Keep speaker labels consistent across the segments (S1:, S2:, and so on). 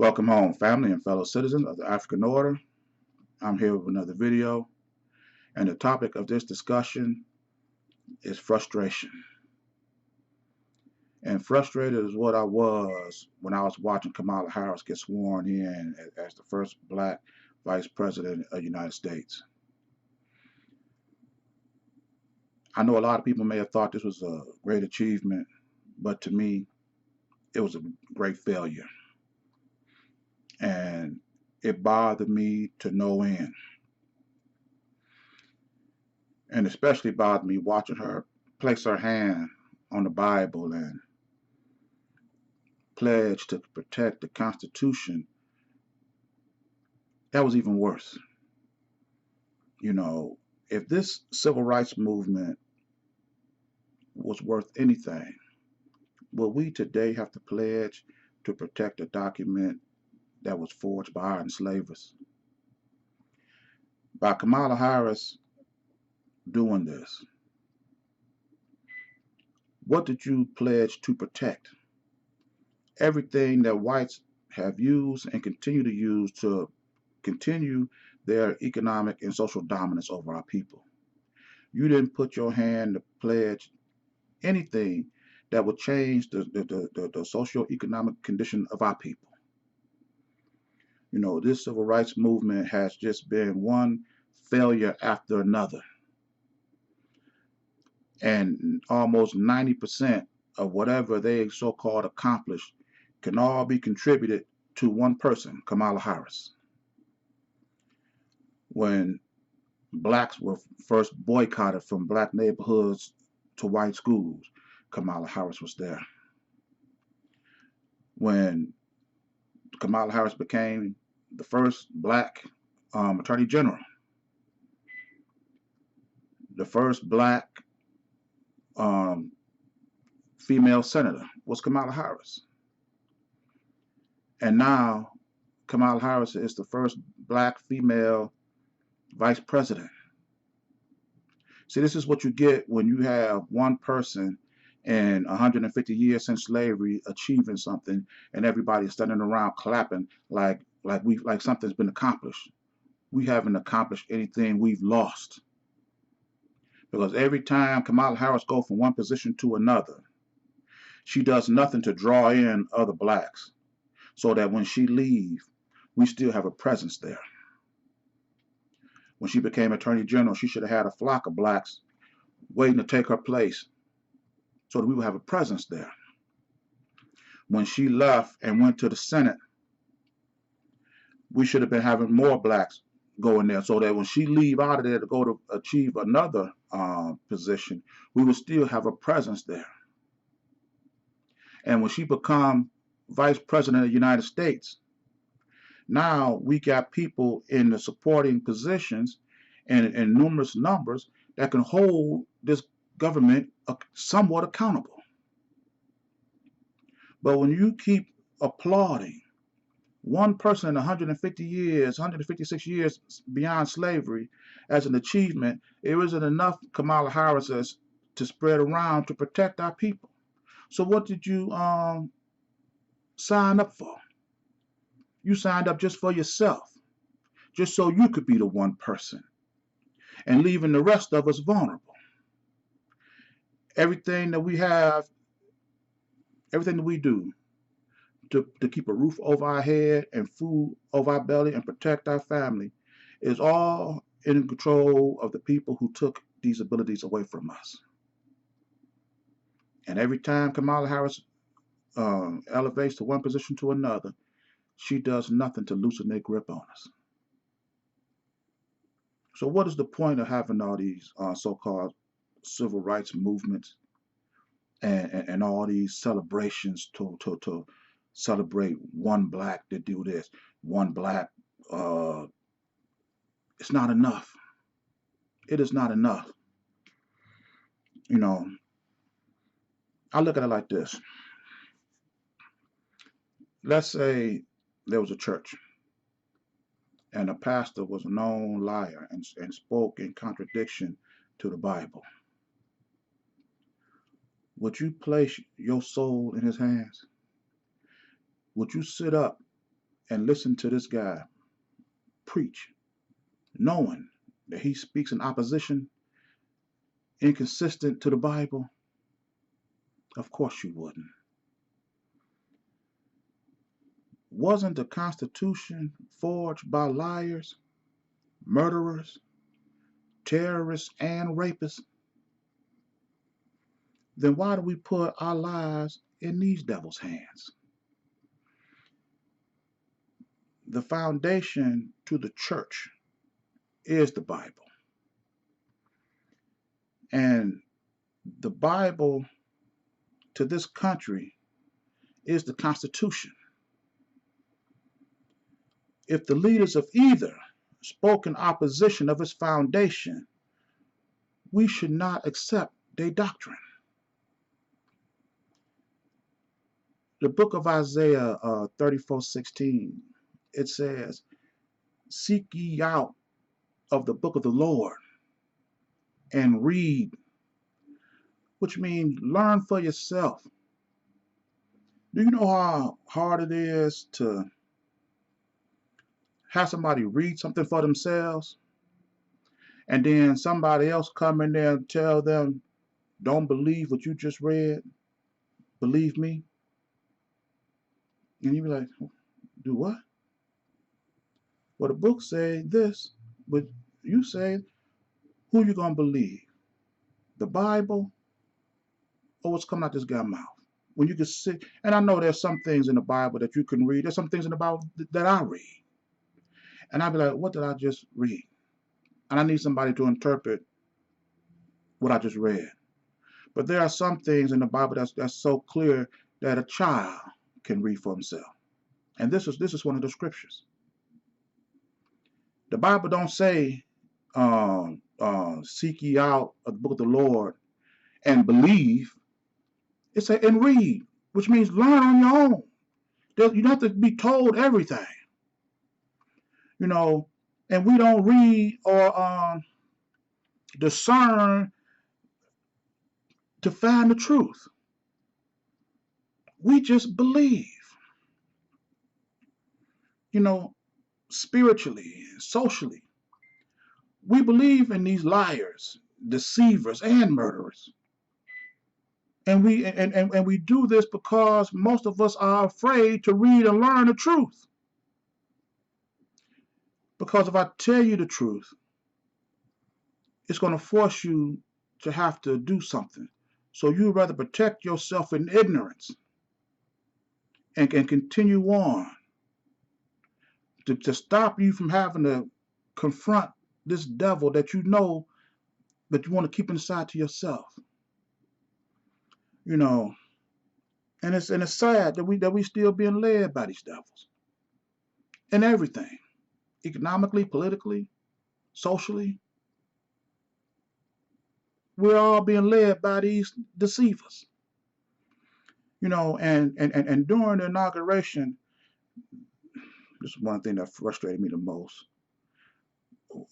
S1: Welcome home, family and fellow citizens of the African Order. I'm here with another video, and the topic of this discussion is frustration. And frustrated is what I was when I was watching Kamala Harris get sworn in as the first black vice president of the United States. I know a lot of people may have thought this was a great achievement, but to me, it was a great failure. And it bothered me to no end. And especially bothered me watching her place her hand on the Bible and pledge to protect the Constitution. That was even worse. You know, if this civil rights movement was worth anything, will we today have to pledge to protect a document that was forged by our enslavers? By Kamala Harris doing this, what did you pledge to protect? Everything that whites have used and continue to use to continue their economic and social dominance over our people. You didn't put your hand to pledge anything that would change the socio-economic condition of our people. You know, this civil rights movement has just been one failure after another. And almost 90% of whatever they so-called accomplished can all be contributed to one person, Kamala Harris. When blacks were first boycotted from black neighborhoods to white schools, Kamala Harris was there. When Kamala Harris became the first black attorney general, the first black female senator was Kamala Harris. And now Kamala Harris is the first black female vice president. See, this is what you get when you have one person in 150 years since slavery achieving something, and everybody's standing around clapping like something's been accomplished. We haven't accomplished anything. We've lost. Because every time Kamala Harris goes from one position to another, she does nothing to draw in other blacks, so that when she leaves, we still have a presence there. When she became Attorney General, she should have had a flock of blacks waiting to take her place so that we would have a presence there. When she left and went to the Senate, we should have been having more blacks go in there so that when she leave out of there to go to achieve another position, we would still have a presence there. And when she become Vice President of the United States, now we got people in the supporting positions and in numerous numbers that can hold this government somewhat accountable. But when you keep applauding one person in 150 years, 156 years beyond slavery as an achievement, it isn't enough, Kamala Harris says, to spread around to protect our people. So what did you sign up for? You signed up just for yourself, just so you could be the one person, and leaving the rest of us vulnerable. Everything that we have, everything that we do to keep a roof over our head and food over our belly and protect our family is all in control of the people who took these abilities away from us. And every time Kamala Harris elevates to one position to another, she does nothing to loosen their grip on us. So what is the point of having all these so-called civil rights movements and all these celebrations to celebrate one black to do this, one black? It's not enough. It is not enough. You know, I look at it like this. Let's say there was a church and the pastor was a known liar and spoke in contradiction to the Bible. Would you place your soul in his hands? Would you sit up and listen to this guy preach, knowing that he speaks in opposition, inconsistent to the Bible? Of course you wouldn't. Wasn't the Constitution forged by liars, murderers, terrorists, and rapists? Then why do we put our lives in these devils' hands? The foundation to the church is the Bible. And the Bible to this country is the Constitution. If the leaders of either spoke in opposition of its foundation, we should not accept their doctrine. The book of Isaiah 34:16, it says, "Seek ye out of the book of the Lord and read," which means learn for yourself. Do you know how hard it is to have somebody read something for themselves and then somebody else come in there and tell them, don't believe what you just read, believe me? And you be like, do what? Well, the book say this, but you say, who you gonna believe? The Bible or what's coming out this guy's mouth? When you can sit, and I know there's some things in the Bible that you can read. There's some things in the Bible that I read. And I'd be like, what did I just read? And I need somebody to interpret what I just read. But there are some things in the Bible that's so clear that a child can read for himself. And this is one of the scriptures. The Bible don't say, seek ye out of the book of the Lord and believe. It say and read, which means learn on your own. You don't have to be told everything. You know, and we don't read or discern to find the truth. We just believe. You know, spiritually, socially. We believe in these liars, deceivers, and murderers. And we do this because most of us are afraid to read and learn the truth. Because if I tell you the truth, it's going to force you to have to do something. So you'd rather protect yourself in ignorance and continue on to stop you from having to confront this devil that you know that you want to keep inside to yourself. You know, and it's sad that we still being led by these devils in everything, economically, politically, socially. We're all being led by these deceivers. You know, and during the inauguration, this is one thing that frustrated me the most,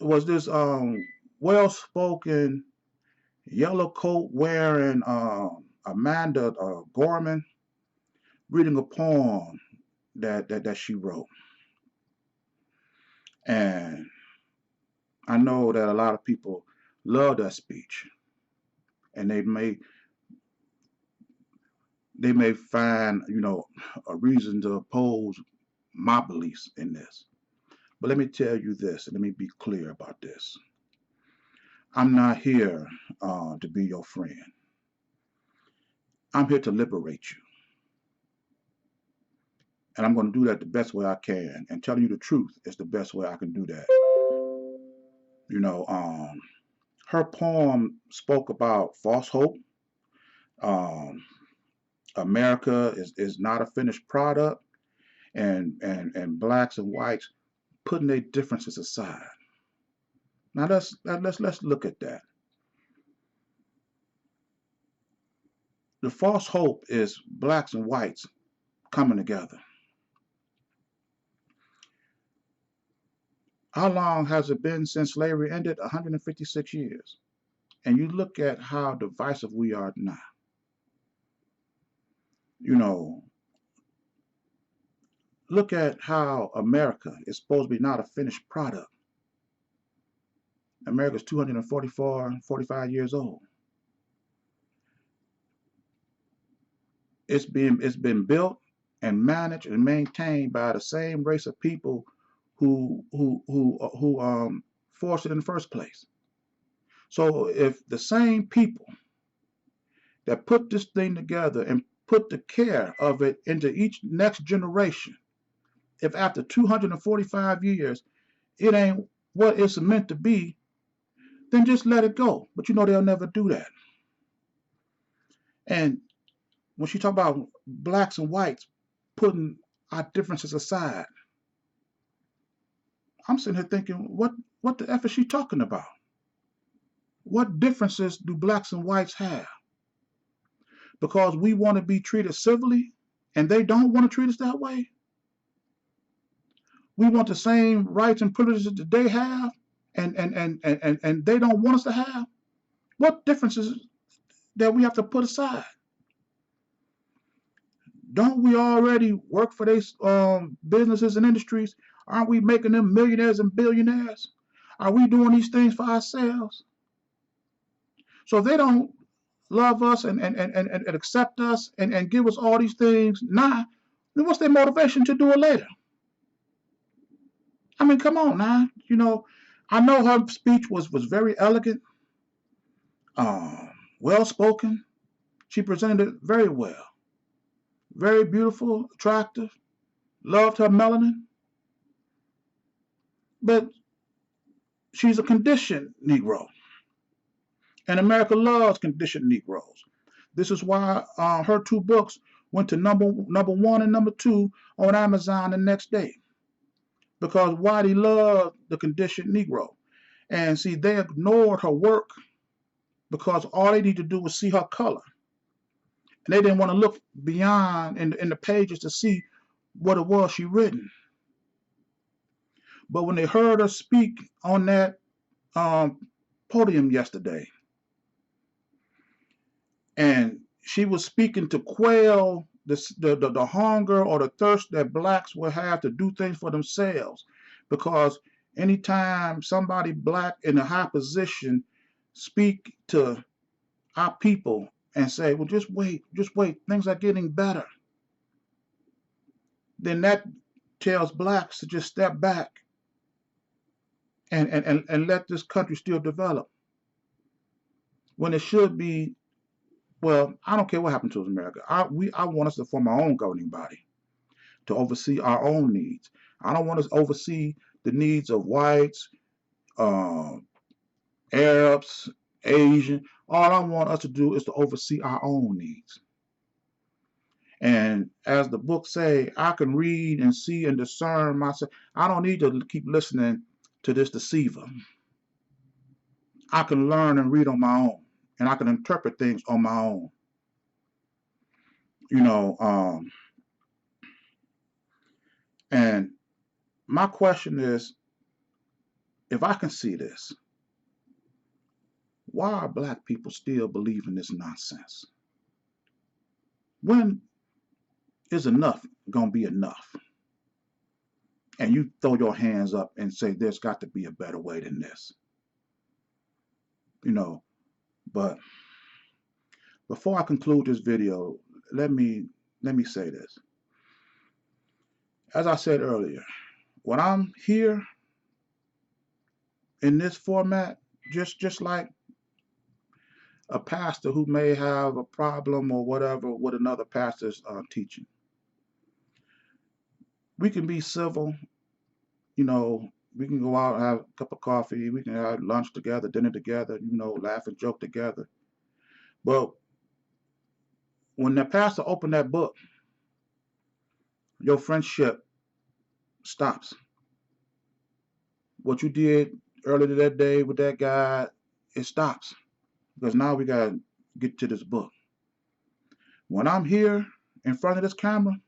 S1: was this well-spoken, yellow coat wearing Amanda Gorman reading a poem that she wrote. And I know that a lot of people love that speech, and they may find, you know, a reason to oppose my beliefs in this. But let me tell you this, and let me be clear about this. I'm not here to be your friend. I'm here to liberate you. And I'm going to do that the best way I can. And telling you the truth is the best way I can do that. You know, her poem spoke about false hope. Um, America is not a finished product, and blacks and whites putting their differences aside. Now let's look at that. The false hope is blacks and whites coming together. How long has it been since slavery ended? 156 years. And you look at how divisive we are now. You know, look at how America is supposed to be not a finished product. America's 244, 45 years old. It's been built and managed and maintained by the same race of people who forced it in the first place. So if the same people that put this thing together and put the care of it into each next generation, if after 245 years it ain't what it's meant to be, then just let it go. But you know they'll never do that. And when she talk about blacks and whites putting our differences aside, I'm sitting here thinking, what the F is she talking about? What differences do blacks and whites have? Because we want to be treated civilly and they don't want to treat us that way? We want the same rights and privileges that they have and they don't want us to have? What differences that we have to put aside? Don't we already work for these businesses and industries? Aren't we making them millionaires and billionaires? Are we doing these things for ourselves? So if they don't love us and accept us and give us all these things now, then what's their motivation to do it later? I mean, come on now. I know her speech was very elegant, well spoken. She presented it very well. Very beautiful, attractive, loved her melanin. But she's a conditioned Negro. And America loves conditioned Negroes. This is why her two books went to number one and number two on Amazon the next day. Because Whitey loved the conditioned Negro. And see, they ignored her work because all they need to do was see her color. And they didn't want to look beyond in the pages to see what it was she written. But when they heard her speak on that podium yesterday, and she was speaking to quell the hunger or the thirst that blacks will have to do things for themselves. Because anytime somebody black in a high position speak to our people and say, well, just wait, things are getting better, then that tells blacks to just step back and let this country still develop. When it should be, well, I don't care what happened to us in America. I want us to form our own governing body to oversee our own needs. I don't want us to oversee the needs of whites, Arabs, Asian. All I want us to do is to oversee our own needs. And as the book say, I can read and see and discern myself. I don't need to keep listening to this deceiver. I can learn and read on my own, and I can interpret things on my own. And my question is, if I can see this, why are black people still believing this nonsense? When is enough gonna be enough? And you throw your hands up and say, there's got to be a better way than this. But before I conclude this video, let me say this. As I said earlier, when I'm here in this format, just like a pastor who may have a problem or whatever with another pastor's teaching, we can be civil. We can go out and have a cup of coffee. We can have lunch together, dinner together, laugh and joke together. But when the pastor opened that book, your friendship stops. What you did earlier that day with that guy, it stops. Because now we got to get to this book. When I'm here in front of this camera,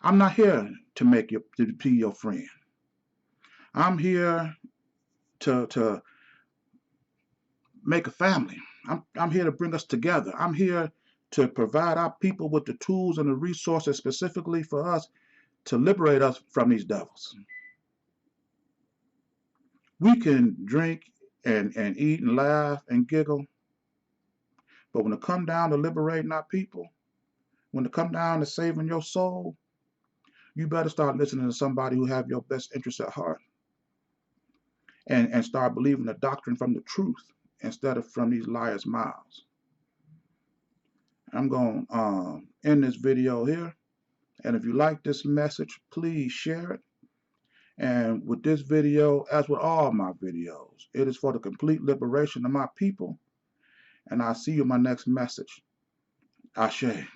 S1: I'm not here to be your friend. I'm here to make a family. I'm here to bring us together. I'm here to provide our people with the tools and the resources specifically for us to liberate us from these devils. We can drink and eat and laugh and giggle, but when it come down to liberating our people, when it come down to saving your soul, you better start listening to somebody who have your best interests at heart, and start believing the doctrine from the truth instead of from these liars' mouths. I'm going to end this video here. And if you like this message, please share it. And with this video, as with all my videos, it is for the complete liberation of my people. And I'll see you in my next message. Ashe.